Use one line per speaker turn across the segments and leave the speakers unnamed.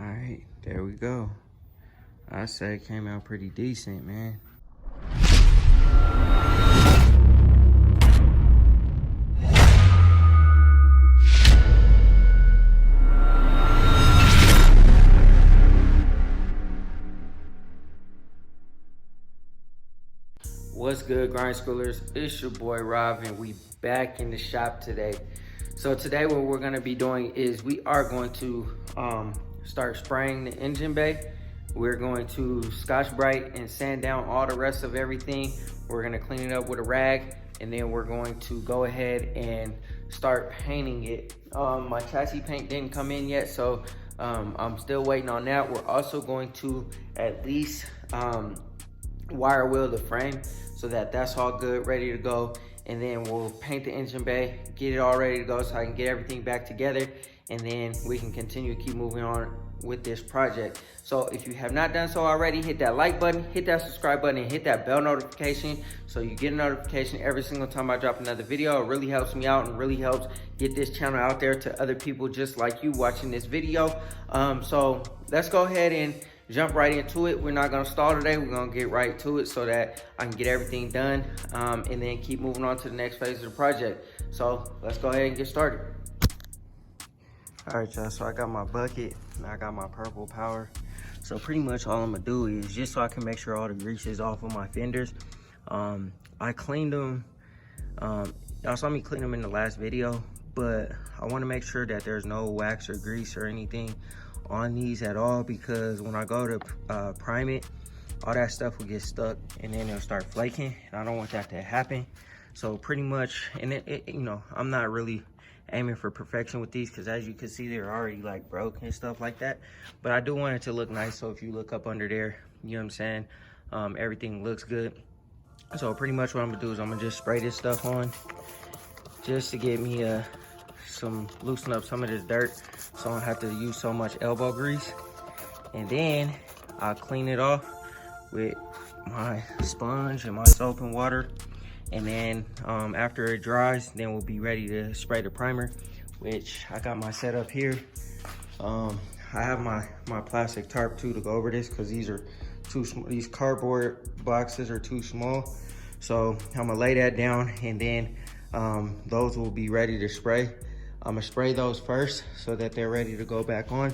Alright, there we go. I say it came out pretty decent, man. What's good, grind schoolers? It's your boy Rob, and we back in the shop today. So today what we're gonna be doing is we are going to start spraying the engine bay. We're going to Scotch-Brite and sand down all the rest of everything. We're gonna clean it up with a rag, and then we're going to go ahead and start painting it. My chassis paint didn't come in yet, so I'm still waiting on that. We're also going to at least wire wheel the frame so that that's all good, ready to go. And then we'll paint the engine bay, get it all ready to go so I can get everything back together, and then we can continue to keep moving on with this project. So if you have not done so already, hit that like button, hit that subscribe button, and hit that bell notification so you get a notification every single time I drop another video. It really helps me out and really helps get this channel out there to other people just like you watching this video. So let's go ahead and jump right into it. We're not gonna stall today. We're gonna get right to it so that I can get everything done and then keep moving on to the next phase of the project. So let's go ahead and get started. All right, y'all, so I got my bucket and I got my purple power. So pretty much all I'm gonna do is just so I can make sure all the grease is off of my fenders. I cleaned them, y'all saw me clean them in the last video, but I wanna make sure that there's no wax or grease or anything on these at all, because when I go to prime it, all that stuff will get stuck and then it'll start flaking, and I don't want that to happen. So pretty much, and you know, I'm not really aiming for perfection with these, because as you can see, they're already like broke and stuff like that, but I do want it to look nice. So if you look up under there, you know what I'm saying, everything looks good. So pretty much what I'm gonna do is I'm gonna just spray this stuff on just to get me loosen up some of this dirt so I don't have to use so much elbow grease. And then I'll clean it off with my sponge and my soap and water. And then after it dries, then we'll be ready to spray the primer, which I got my setup here. I have my plastic tarp too to go over this, because these are too small. These cardboard boxes are too small. So I'm gonna lay that down, and then those will be ready to spray. I'm gonna spray those first so that they're ready to go back on.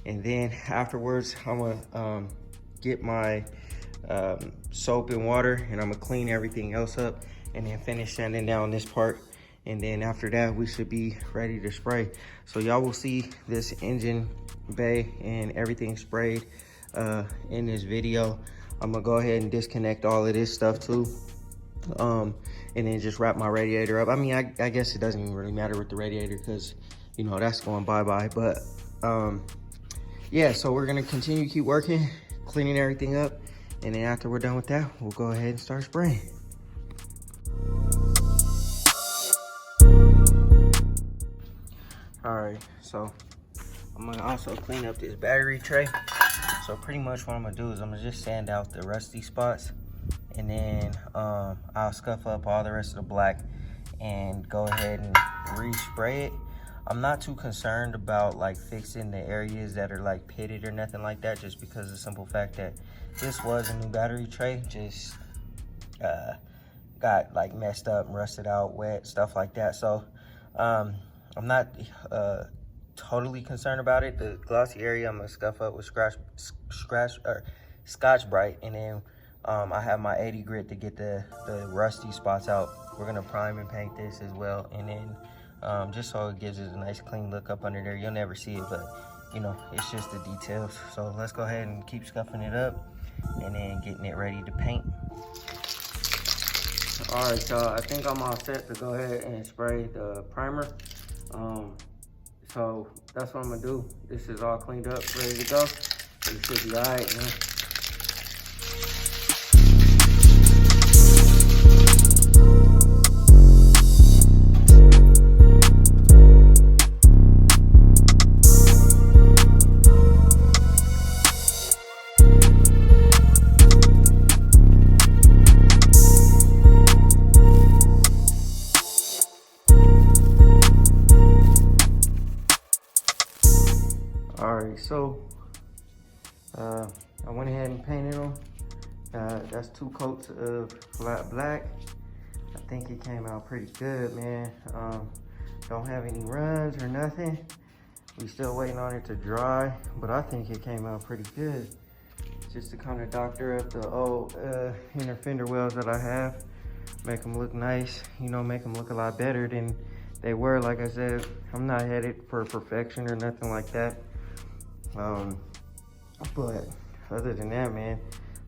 And then afterwards, I'm gonna get my soap and water, and I'm gonna clean everything else up and then finish sanding down this part. And then after that, we should be ready to spray. So y'all will see this engine bay and everything sprayed in this video. I'm gonna go ahead and disconnect all of this stuff too. And then just wrap my radiator up. I mean, I guess it doesn't even really matter with the radiator, because, you know, that's going bye-bye. But yeah, so we're gonna continue to keep working, cleaning everything up. And then after we're done with that, we'll go ahead and start spraying. All right, so I'm gonna also clean up this battery tray. So pretty much what I'm gonna do is I'm gonna just sand out the rusty spots, and then I'll scuff up all the rest of the black and go ahead and respray it. I'm not too concerned about like fixing the areas that are like pitted or nothing like that, just because of the simple fact that this was a new battery tray, just got like messed up, rusted out, wet, stuff like that. So I'm not totally concerned about it. The glossy area I'm gonna scuff up with Scotch-Brite, and then I have my 80 grit to get the rusty spots out. We're gonna prime and paint this as well, and then just so it gives it a nice clean look up under there. You'll never see it, but you know, it's just the details. So let's go ahead and keep scuffing it up and then getting it ready to paint. All right, y'all, I think I'm all set to go ahead and spray the primer. So that's what I'm gonna do. This is all cleaned up, ready to go. So it should be all right, man. So I went ahead and painted them. That's 2 coats of flat black. I think it came out pretty good, man. Don't have any runs or nothing. We still waiting on it to dry, but I think it came out pretty good. Just to kind of doctor up the old inner fender wells that I have, make them look nice, you know, make them look a lot better than they were. Like I said, I'm not headed for perfection or nothing like that. But other than that, man,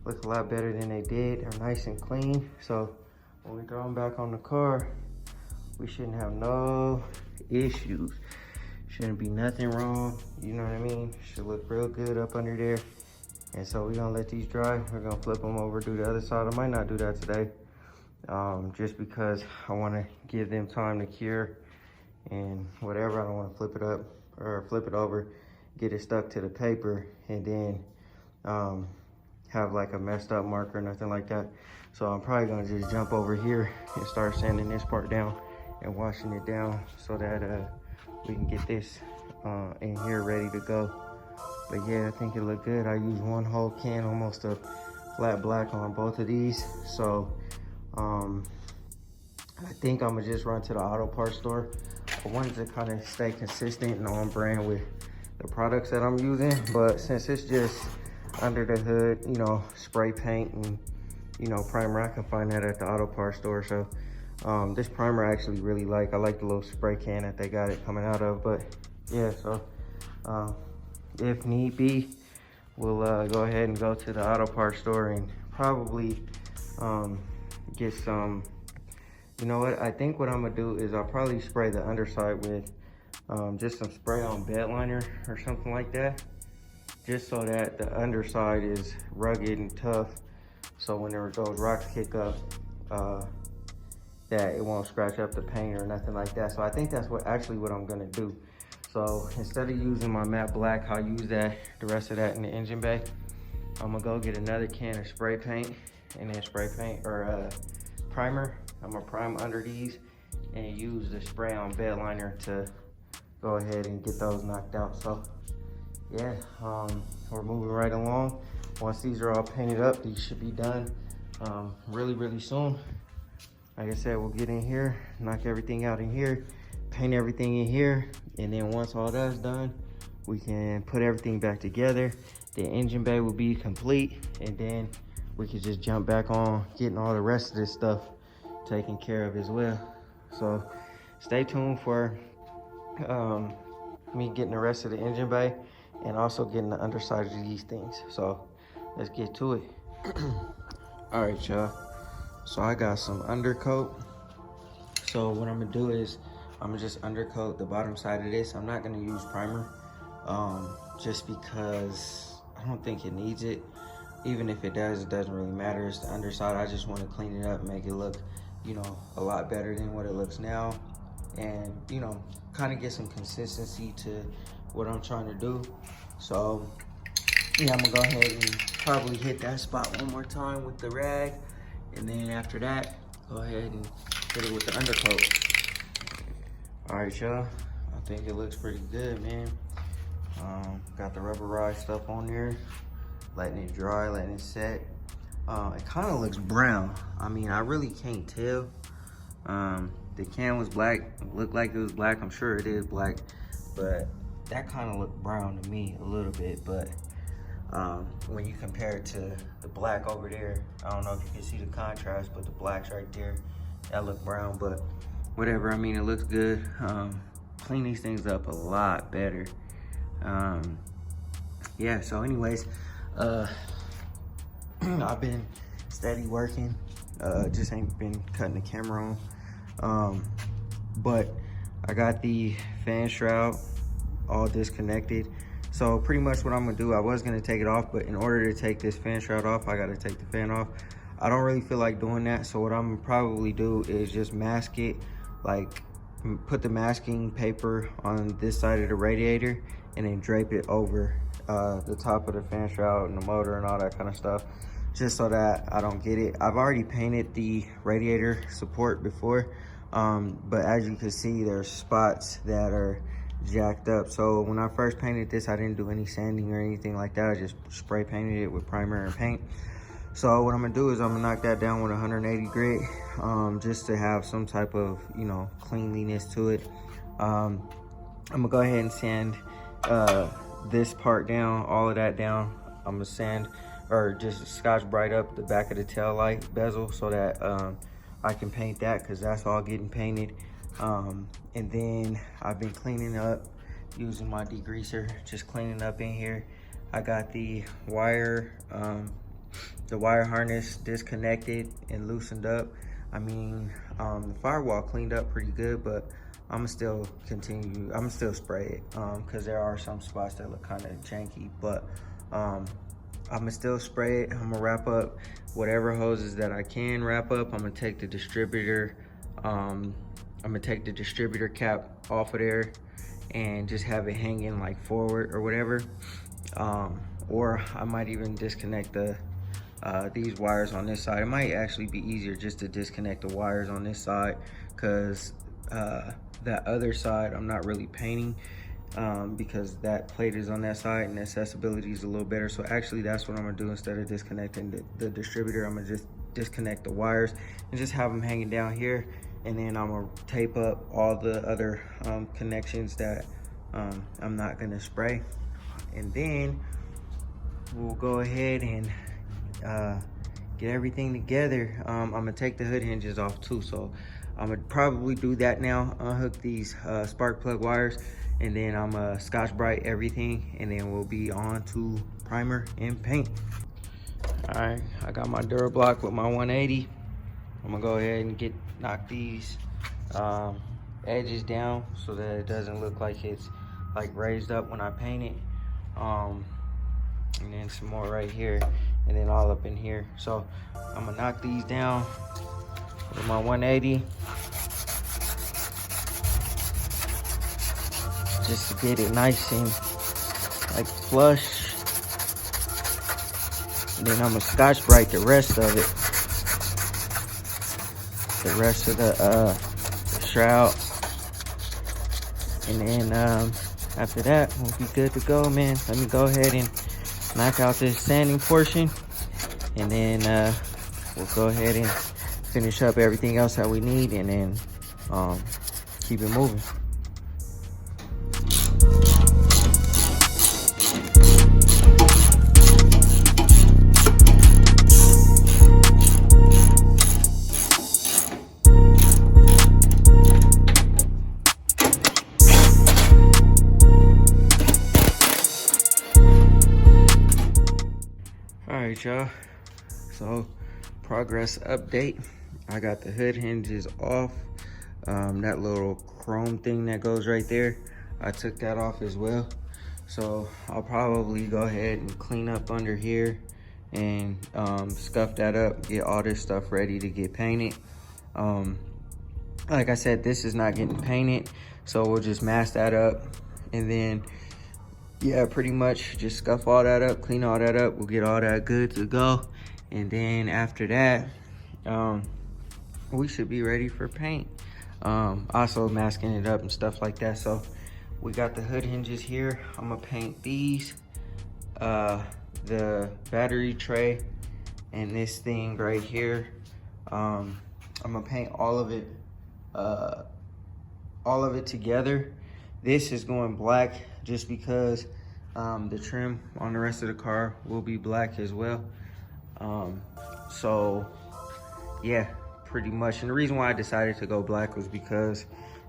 look a lot better than they did. They're nice and clean. So when we throw them back on the car, we shouldn't have no issues. Shouldn't be nothing wrong. You know what I mean? Should look real good up under there. And so we're gonna let these dry. We're gonna flip them over, do the other side. I might not do that today, just because I wanna give them time to cure and whatever. I don't wanna flip it up or flip it over, get it stuck to the paper, and then have like a messed up marker or nothing like that. So I'm probably gonna just jump over here and start sanding this part down and washing it down so that we can get this in here ready to go. But yeah, I think it looked good. I used 1 whole can, almost a flat black on both of these. So I think I'm gonna just run to the auto parts store. I wanted to kind of stay consistent and on brand with the products that I'm using, but since it's just under the hood, you know, spray paint and, you know, primer, I can find that at the auto parts store. So this primer I actually really like. I like the little spray can that they got it coming out of. But yeah, so if need be, we'll go ahead and go to the auto parts store and probably get some, you know what, I think what I'm gonna do is I'll probably spray the underside with just some spray on bed liner or something like that, just so that the underside is rugged and tough, so whenever those rocks kick up, that it won't scratch up the paint or nothing like that. So I think that's what I'm gonna do. So instead of using my matte black, I'll use the rest of that in the engine bay. I'm gonna go get another can of spray paint and then spray paint or primer. I'm gonna prime under these and use the spray on bed liner to go ahead and get those knocked out. So yeah, we're moving right along. Once these are all painted up, these should be done really soon. Like I said, we'll get in here, knock everything out in here, paint everything in here, and then once all that's done, we can put everything back together. The engine bay will be complete, and then we can just jump back on getting all the rest of this stuff taken care of as well. So stay tuned for me getting the rest of the engine bay and also getting the underside of these things. So let's get to it. All right, y'all. So I got some undercoat. So what I'm gonna do is I'm gonna just undercoat the bottom side of this. I'm not gonna use primer, just because I don't think it needs it. Even if it does, it doesn't really matter. It's the underside. I just wanna clean it up, make it look, you know, a lot better than what it looks now. And, you know, kind of get some consistency to what I'm trying to do. So, yeah, I'm gonna go ahead and probably hit that spot one more time with the rag. And then after that, go ahead and hit it with the undercoat. All right, y'all, I think it looks pretty good, man. Got the rubberized stuff on there, letting it dry, letting it set. It kind of looks brown. I mean, I really can't tell. The can was black, it looked like it was black. I'm sure it is black, but that kind of looked brown to me a little bit. But when you compare it to the black over there, I don't know if you can see the contrast, but the black's right there, that look brown. But whatever, I mean, it looks good. Clean these things up a lot better. Yeah, so anyways, I've been steady working, just ain't been cutting the camera on. But I got the fan shroud all disconnected. So pretty much what I'm gonna do, I was gonna take it off, but in order to take this fan shroud off, I gotta take the fan off. I don't really feel like doing that, so what I'm gonna probably do is just mask it, like put the masking paper on this side of the radiator and then drape it over the top of the fan shroud and the motor and all that kind of stuff, just so that I don't get it. I've already painted the radiator support before, but as you can see, there's spots that are jacked up. So when I first painted this, I didn't do any sanding or anything like that. I just spray painted it with primer and paint. So what I'm gonna do is I'm gonna knock that down with 180 grit, just to have some type of, you know, cleanliness to it. I'm gonna go ahead and sand this part down, all of that down. I'm gonna sand or just Scotch Brite up the back of the tail light bezel so that I can paint that, because that's all getting painted. And then I've been cleaning up using my degreaser, just cleaning up in here. I got the wire harness disconnected and loosened up. I mean, the firewall cleaned up pretty good, but I'm still spray it, because there are some spots that look kind of janky, but I'm gonna still spray it. I'm gonna wrap up whatever hoses that I can wrap up. I'm gonna take the distributor, cap off of there and just have it hanging like forward or whatever. Or I might even disconnect these wires on this side. It might actually be easier just to disconnect the wires on this side, because that other side I'm not really painting, because that plate is on that side and accessibility is a little better. So actually that's what I'm gonna do. Instead of disconnecting the distributor, I'm gonna just disconnect the wires and just have them hanging down here. And then I'm gonna tape up all the other connections that I'm not gonna spray. And then we'll go ahead and get everything together. I'm gonna take the hood hinges off too, so I'm gonna probably do that now. Unhook these spark plug wires, and then I'm gonna Scotch Brite everything, and then we'll be on to primer and paint. All right, I got my Durablock with my 180. I'm gonna go ahead and knock these edges down so that it doesn't look like it's like raised up when I paint it. And then some more right here, and then all up in here. So I'm gonna knock these down with my 180 just to get it nice and like flush. And then I'm gonna Scotch Brite the rest of it, the rest of the shroud. And then after that, we'll be good to go, man. Let me go ahead and knock out this sanding portion, and then we'll go ahead and finish up everything else that we need, and then keep it moving. Alright, y'all, so progress update. I got the hood hinges off. That little chrome thing that goes right there, I took that off as well. So I'll probably go ahead and clean up under here and scuff that up, get all this stuff ready to get painted. Like I said, this is not getting painted, so we'll just mask that up, and then yeah, pretty much just scuff all that up, clean all that up. We'll get all that good to go. And then after that, we should be ready for paint. Also masking it up and stuff like that. So we got the hood hinges here. I'm gonna paint these, the battery tray, and this thing right here. I'm gonna paint all of it together. This is going black just because the trim on the rest of the car will be black as well. So yeah, pretty much. And the reason why I decided to go black was because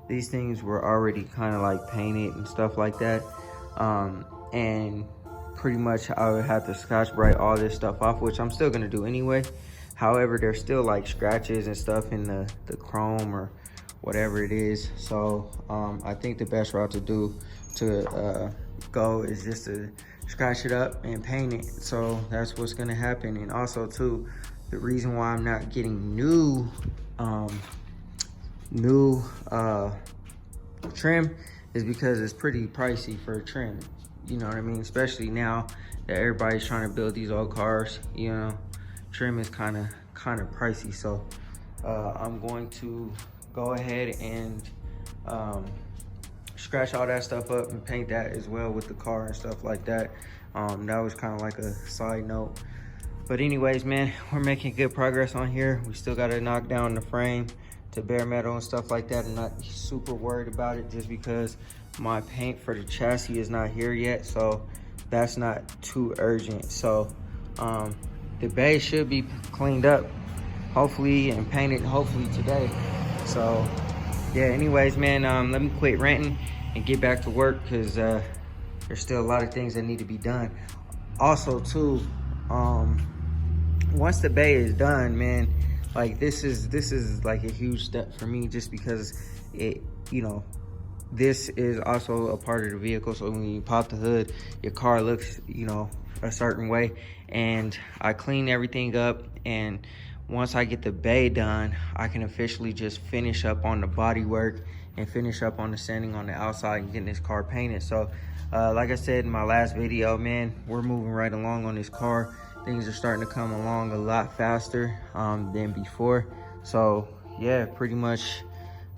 these things were already kind of like painted and stuff like that. And pretty much I would have to Scotch Brite all this stuff off, which I'm still gonna do anyway. However, there's still like scratches and stuff in the chrome or whatever it is. So I think the best route to go is just to scratch it up and paint it. So that's what's gonna happen. And also too, the reason why I'm not getting new trim is because it's pretty pricey for a trim. You know what I mean? Especially now that everybody's trying to build these old cars, you know, trim is kind of pricey. So I'm going to go ahead and scratch all that stuff up and paint that as well with the car and stuff like that. That was kind of like a side note. But anyways, man, we're making good progress on here. We still got to knock down the frame to bare metal and stuff like that. I'm not super worried about it just because my paint for the chassis is not here yet, so that's not too urgent. So the bay should be cleaned up hopefully and painted hopefully today. So yeah, anyways, man, let me quit ranting and get back to work, because there's still a lot of things that need to be done. Also too, once the bay is done, man, like this is like a huge step for me, just because it, you know, this is also a part of the vehicle. So when you pop the hood, your car looks, you know, a certain way. And I clean everything up, and once I get the bay done, I can officially just finish up on the body work and finish up on the sanding on the outside and getting this car painted. So like I said in my last video, man, we're moving right along on this car. Things are starting to come along a lot faster than before. So yeah, pretty much,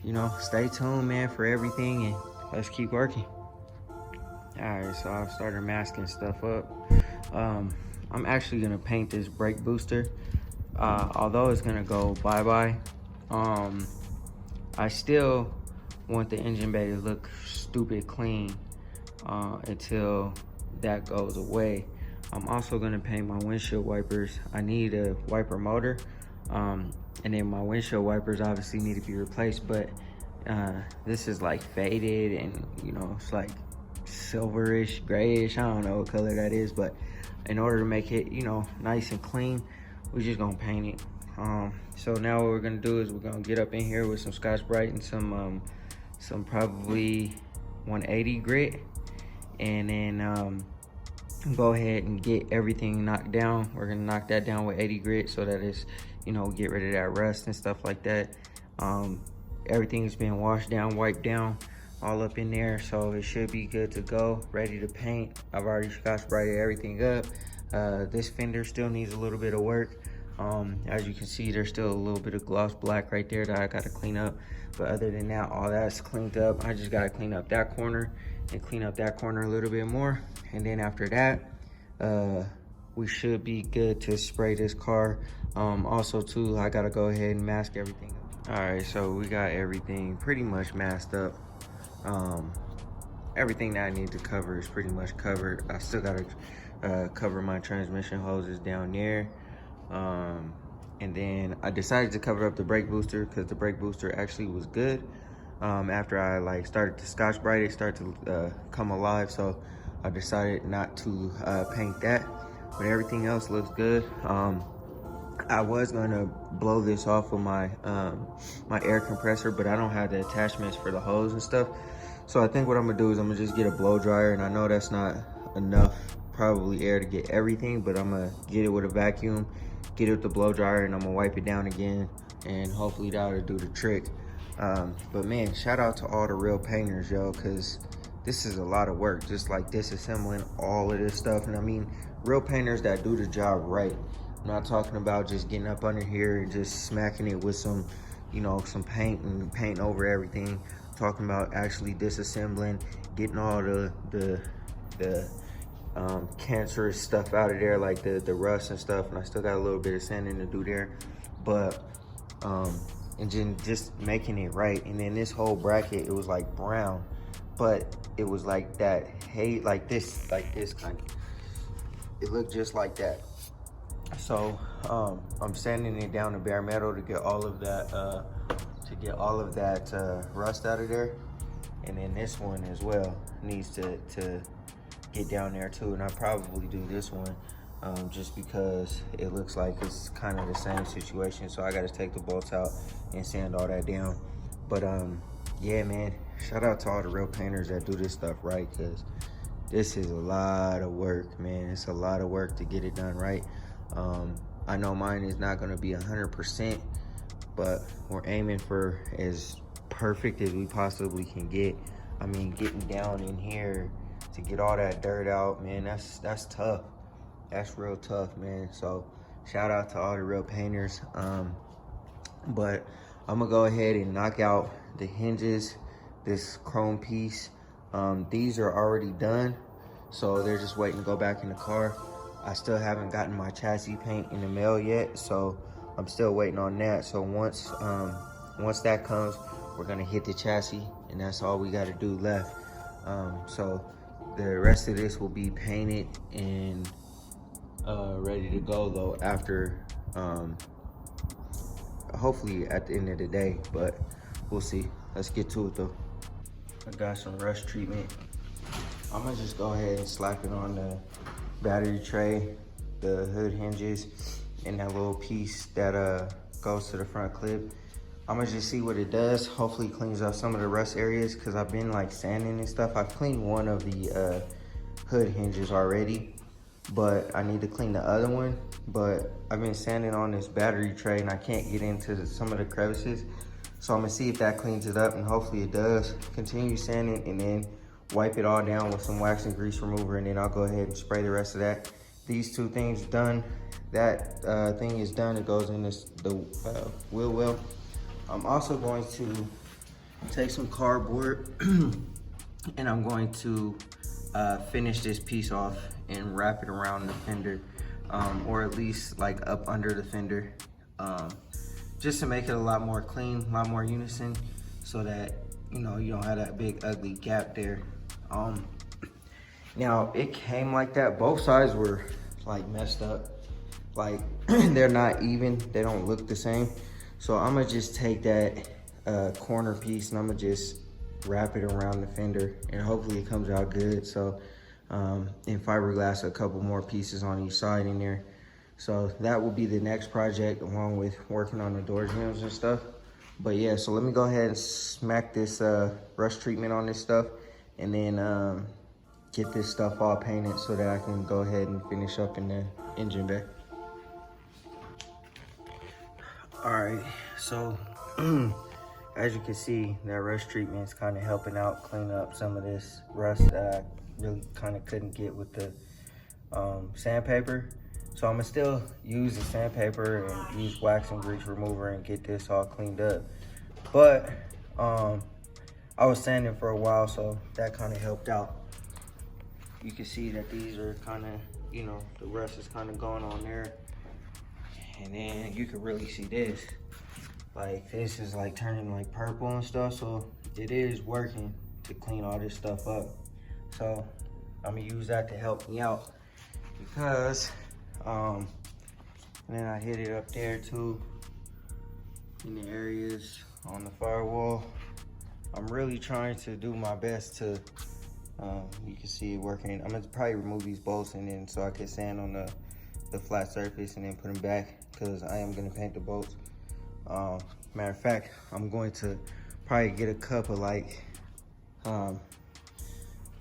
you know, stay tuned, man, for everything, and let's keep working. All right, so I've started masking stuff up. I'm actually gonna paint this brake booster. Although it's gonna go bye-bye, I still want the engine bay to look stupid clean until that goes away. I'm also gonna paint my windshield wipers. I need a wiper motor, and then my windshield wipers obviously need to be replaced, but this is like faded, and you know, it's like silverish, grayish, I don't know what color that is, but in order to make it, you know, nice and clean, we're just gonna paint it. So now what we're gonna do is we're gonna get up in here with some Scotch-Brite and some probably 180 grit, and then go ahead and get everything knocked down. We're gonna knock that down with 80 grit so that it's, you know, get rid of that rust and stuff like that. Everything's been washed down, wiped down, all up in there, so it should be good to go, ready to paint. I've already Scotch-Brited everything up. This fender still needs a little bit of work. As you can see, there's still a little bit of gloss black right there that I gotta clean up. But other than that, all that's cleaned up. I just gotta clean up that corner and clean up that corner a little bit more. And then after that, we should be good to spray this car. Also too, I gotta go ahead and mask everything up. All right, so we got everything pretty much masked up. Everything that I need to cover is pretty much covered. I still gotta cover my transmission hoses down there. And then I decided to cover up the brake booster because the brake booster actually was good. After I like started to Scotch-Brite, it started to come alive, so I decided not to paint that. But everything else looks good. I was gonna blow this off with my my air compressor, but I don't have the attachments for the hose and stuff. So I think what I'm gonna do is I'm gonna just get a blow dryer, and I know that's not enough probably air to get everything, but I'm gonna get it with a vacuum, get it with the blow dryer, and I'm gonna wipe it down again, and hopefully that'll do the trick. But man, shout out to all the real painters, yo, because this is a lot of work, just like disassembling all of this stuff. And I mean, real painters that do the job right. I'm not talking about just getting up under here and just smacking it with some, you know, some paint and painting over everything. I'm talking about actually disassembling, getting all the cancerous stuff out of there, like the rust and stuff. And I still got a little bit of sanding to do there, but and then just making it right. And then this whole bracket, it was like brown, but it was like that, hey, like this kind of, it looked just like that. So I'm sanding it down to bare metal to get all of that rust out of there. And then this one as well needs to get down there too. And I'll probably do this one just because it looks like it's kind of the same situation. So I got to take the bolts out and sand all that down. But yeah, man, shout out to all the real painters that do this stuff right, because this is a lot of work, man. It's a lot of work to get it done right. I know mine is not going to be 100%, but we're aiming for as perfect as we possibly can get. I mean, getting down in here to get all that dirt out, man, that's tough. That's real tough, man. So shout out to all the real painters. But I'm gonna go ahead and knock out the hinges, this chrome piece. These are already done, so they're just waiting to go back in the car. I still haven't gotten my chassis paint in the mail yet, so I'm still waiting on that. So once that comes, we're gonna hit the chassis, and that's all we got to do left. So the rest of this will be painted and ready to go though after, hopefully at the end of the day, but we'll see. Let's get to it though. I got some rust treatment. I'm gonna just go ahead and slap it on the battery tray, the hood hinges, and that little piece that goes to the front clip. I'm gonna just see what it does. Hopefully it cleans up some of the rust areas, because I've been like sanding and stuff. I've cleaned one of the hood hinges already, but I need to clean the other one. But I've been sanding on this battery tray and I can't get into some of the crevices. So I'm gonna see if that cleans it up, and hopefully it does. Continue sanding and then wipe it all down with some wax and grease remover, and then I'll go ahead and spray the rest of that. These two things done. That thing is done. It goes in the wheel well. I'm also going to take some cardboard and I'm going to finish this piece off and wrap it around the fender, or at least like up under the fender, just to make it a lot more clean, a lot more unison, so that you know you don't have that big ugly gap there. Now it came like that. Both sides were like messed up, like they're not even, they don't look the same. So I'm gonna just take that corner piece and I'm gonna just wrap it around the fender, and hopefully it comes out good. So in fiberglass, a couple more pieces on each side in there. So that will be the next project, along with working on the door jambs and stuff. But yeah, so let me go ahead and smack this rust treatment on this stuff, and then get this stuff all painted so that I can go ahead and finish up in the engine bay. All right, so as you can see, that rust treatment is kind of helping out clean up some of this rust that I really kind of couldn't get with the sandpaper. So I'm gonna still use the sandpaper and use wax and grease remover and get this all cleaned up. But I was sanding for a while, so that kind of helped out. You can see that these are kind of, you know, the rust is kind of going on there. And then you can really see this. Like this is like turning like purple and stuff. So it is working to clean all this stuff up. So I'm gonna use that to help me out, because and then I hit it up there too, in the areas on the firewall. I'm really trying to do my best to, you can see it working. I'm gonna probably remove these bolts, and then so I can sand on the flat surface and then put them back, because I am gonna paint the bolts. Matter of fact, I'm going to probably get a cup of like, I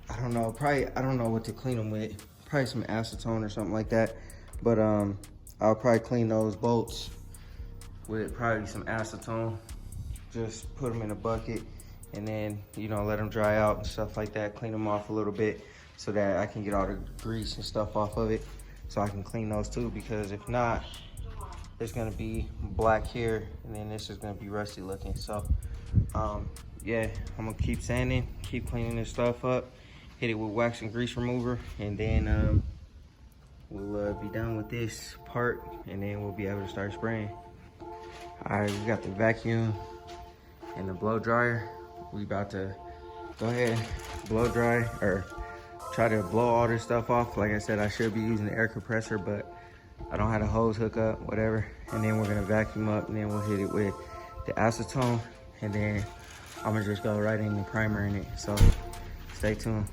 don't know what to clean them with. Probably some acetone or something like that. But I'll probably clean those bolts with probably some acetone. Just put them in a bucket and then, you know, let them dry out and stuff like that. Clean them off a little bit so that I can get all the grease and stuff off of it, so I can clean those too, because if not, it's gonna be black here and then this is gonna be rusty looking. So yeah, I'm gonna keep sanding, keep cleaning this stuff up, hit it with wax and grease remover, and then we'll be done with this part, and then we'll be able to start spraying. All right, we got the vacuum and the blow dryer. We about to go ahead, blow dry, or try to blow all this stuff off. Like I said, I should be using the air compressor, but I don't have a hose hook up, whatever. And then we're gonna vacuum up, and then we'll hit it with the acetone, and then I'm gonna just go right in the primer in it. So stay tuned.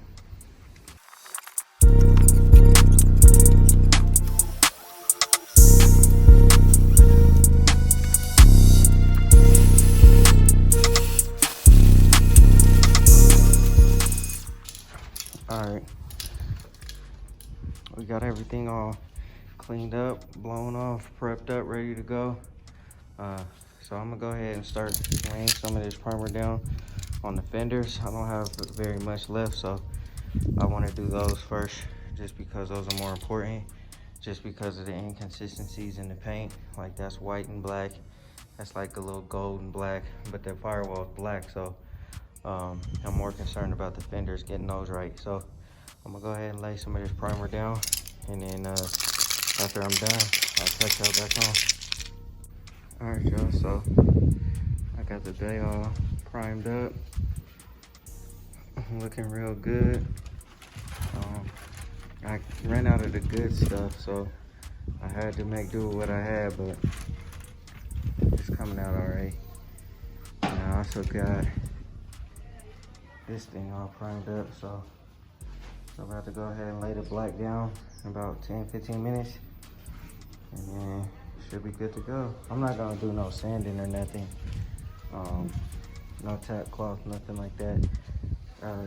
All right, we got everything all cleaned up, blown off, prepped up, ready to go. So I'm gonna go ahead and start laying some of this primer down on the fenders. I don't have very much left, so I want to do those first, just because those are more important, just because of the inconsistencies in the paint. Like that's white and black, that's like a little gold and black, but the firewall is black. So I'm more concerned about the fenders, getting those right. So I'm gonna go ahead and lay some of this primer down, and then after I'm done, I'll touch y'all back on. All right, y'all, so I got the bay all primed up, looking real good. I ran out of the good stuff, so I had to make do with what I had, but it's coming out all right. And I also got this thing all primed up, so I'm about to go ahead and lay the black down in about 10-15 minutes, and then should be good to go. I'm not gonna do no sanding or nothing, no tack cloth, nothing like that,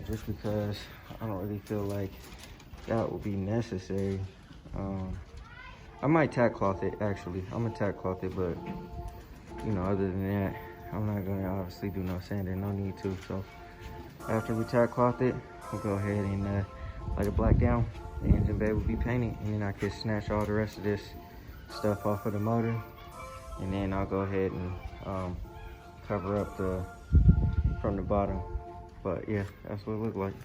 just because I don't really feel like that will be necessary. I might tack cloth it, actually. I'm gonna tack cloth it, but you know, other than that, I'm not gonna obviously do no sanding, no need to. So after we tack cloth it, we'll go ahead and lay the black down. The engine bay will be painted, and then I can snatch all the rest of this stuff off of the motor, and then I'll go ahead and cover up from the bottom. But yeah, that's what it looked like.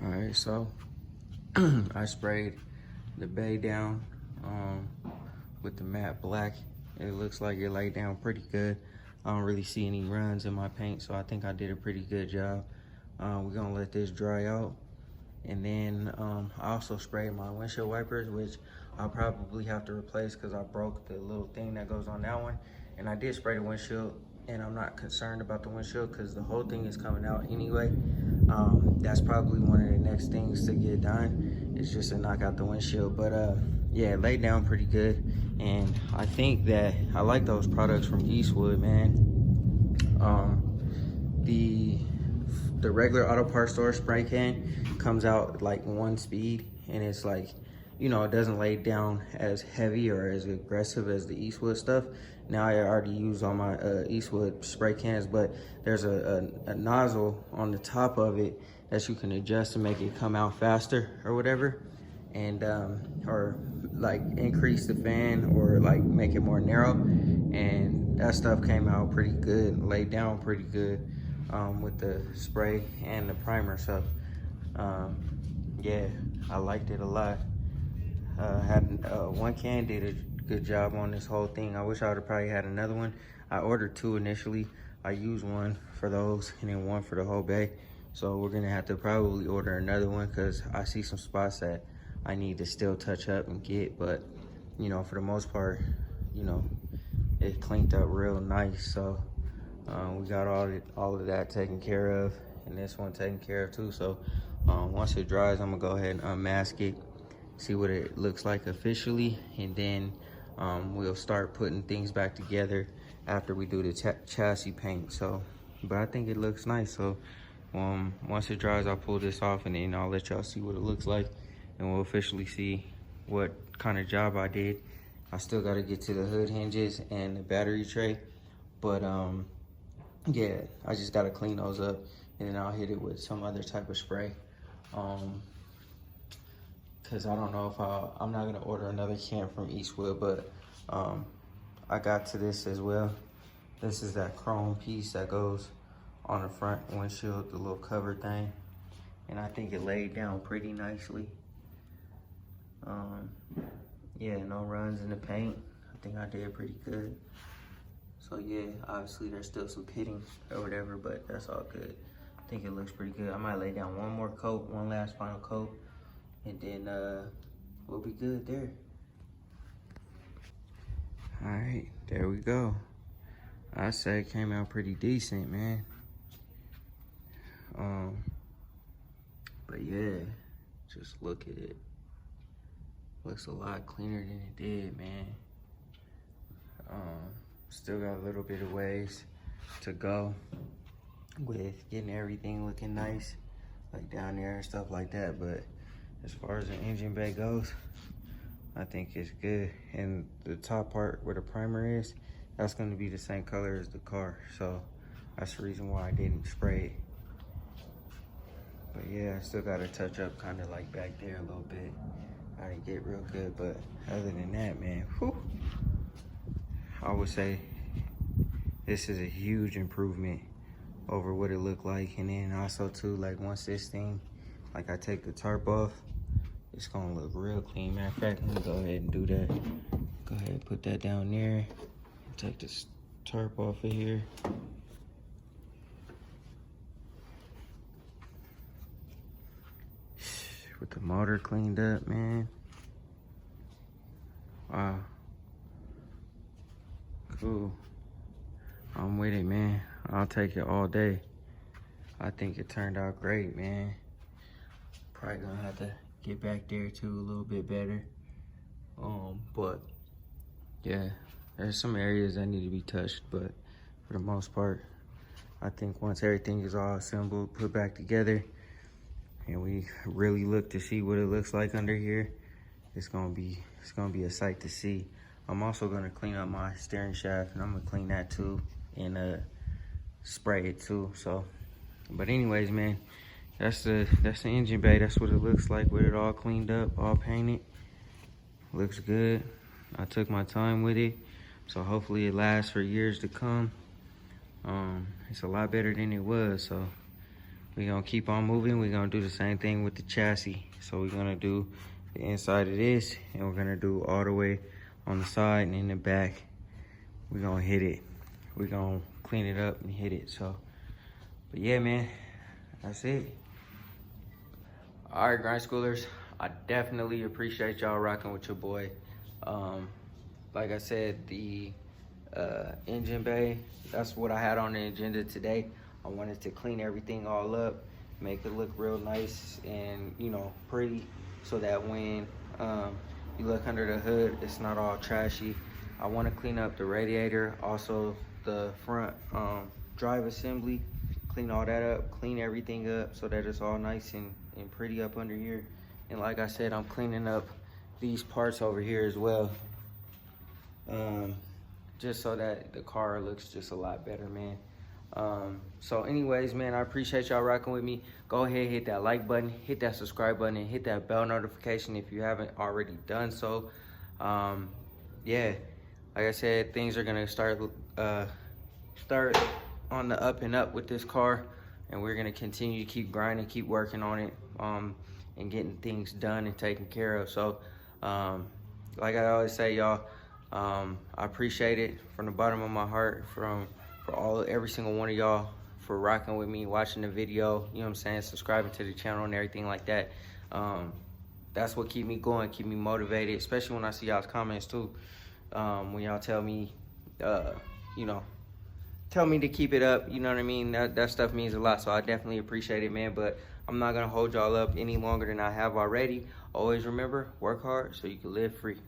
All right, so I sprayed the bay down with the matte black. It looks like it laid down pretty good. I don't really see any runs in my paint, so I think I did a pretty good job. We're gonna let this dry out, and then I also sprayed my windshield wipers, which I'll probably have to replace because I broke the little thing that goes on that one. And I did spray the windshield, and I'm not concerned about the windshield because the whole thing is coming out anyway. That's probably one of the next things to get done. It's just to knock out the windshield. But yeah, it laid down pretty good, and I think that I like those products from Eastwood, man. The regular auto parts store spray can comes out like one speed, and it's like, you know, it doesn't lay down as heavy or as aggressive as the Eastwood stuff. Now I already use all my Eastwood spray cans, but there's a nozzle on the top of it that you can adjust to make it come out faster or whatever, and or like increase the fan or like make it more narrow. And that stuff came out pretty good, laid down pretty good with the spray and the primer. So yeah, I liked it a lot. One can did a good job on this whole thing. I wish I would have probably had another one. I ordered 2 initially. I used one for those and then one for the whole bay. So we're gonna have to probably order another one because I see some spots that I need to still touch up and get. But you know, for the most part, you know, it cleaned up real nice. So we got all of that taken care of, and this one taken care of too. So once it dries, I'm gonna go ahead and unmask it, see what it looks like officially, and then we'll start putting things back together after we do the chassis paint. So, but I think it looks nice. So once it dries, I'll pull this off, and then I'll let y'all see what it looks like, and we'll officially see what kind of job I did. I still got to get to the hood hinges and the battery tray, but yeah, I just got to clean those up, and then I'll hit it with some other type of spray. Cause I don't know if I'm not gonna order another can from Eastwood, but I got to this as well. This is that chrome piece that goes on the front windshield, the little cover thing, and I think it laid down pretty nicely. Yeah, no runs in the paint. I think I did pretty good. So yeah, obviously there's still some pitting or whatever, but that's all good. I think it looks pretty good. I might lay down one more coat, one last final coat, and then we'll be good there. All right, there we go. I say it came out pretty decent, man. But yeah, just look at it. Looks a lot cleaner than it did, man. Still got a little bit of ways to go with getting everything looking nice, like down there and stuff like that. But as far as the engine bay goes, I think it's good. And the top part where the primer is, that's going to be the same color as the car. So that's the reason why I didn't spray it. But yeah, I still got to touch up kind of like back there a little bit. I didn't get real good, but other than that, man, whew, I would say this is a huge improvement over what it looked like. And then also too, like once this thing, like I take the tarp off, it's gonna look real clean. Matter of fact, let me go ahead and do that. Go ahead and put that down there. Take this tarp off of here. With the motor cleaned up, man. Wow. Cool. I'm with it, man. I'll take it all day. I think it turned out great, man. Probably gonna have to get back there too a little bit better. But yeah, there's some areas that need to be touched, but for the most part, I think once everything is all assembled, put back together, and we really look to see what it looks like under here, it's gonna be a sight to see. I'm also gonna clean up my steering shaft, and I'm gonna clean that too, and spray it too. So, but anyways, man, that's the engine bay. That's what it looks like with it all cleaned up, all painted. Looks good. I took my time with it, so hopefully it lasts for years to come. It's a lot better than it was, so we're gonna keep on moving. We're gonna do the same thing with the chassis. So we're gonna do the inside of this, and we're gonna do all the way on the side and in the back. We're gonna hit it. We're gonna clean it up and hit it. So, but yeah, man, that's it. All right, grind schoolers, I definitely appreciate y'all rocking with your boy. Like I said, the engine bay, that's what I had on the agenda today. I wanted to clean everything all up, make it look real nice and, you know, pretty, so that when you look under the hood, it's not all trashy. I want to clean up the radiator, also the front drive assembly, clean all that up, clean everything up so that it's all nice and pretty up under here. And like I said, I'm cleaning up these parts over here as well, just so that the car looks just a lot better, man. So anyways, man, I appreciate y'all rocking with me. Go ahead, hit that like button, hit that subscribe button, and hit that bell notification if you haven't already done so. Yeah, like I said, things are gonna start on the up and up with this car, and we're gonna continue to keep grinding, keep working on it, and getting things done and taken care of. So like I always say, y'all, I appreciate it from the bottom of my heart, for every single one of y'all for rocking with me, watching the video, you know what I'm saying, subscribing to the channel and everything like that. That's what keep me going, keep me motivated, especially when I see y'all's comments too. When y'all tell me, you know, tell me to keep it up, you know what I mean? That stuff means a lot, so I definitely appreciate it, man. But I'm not gonna hold y'all up any longer than I have already. Always remember, work hard so you can live free.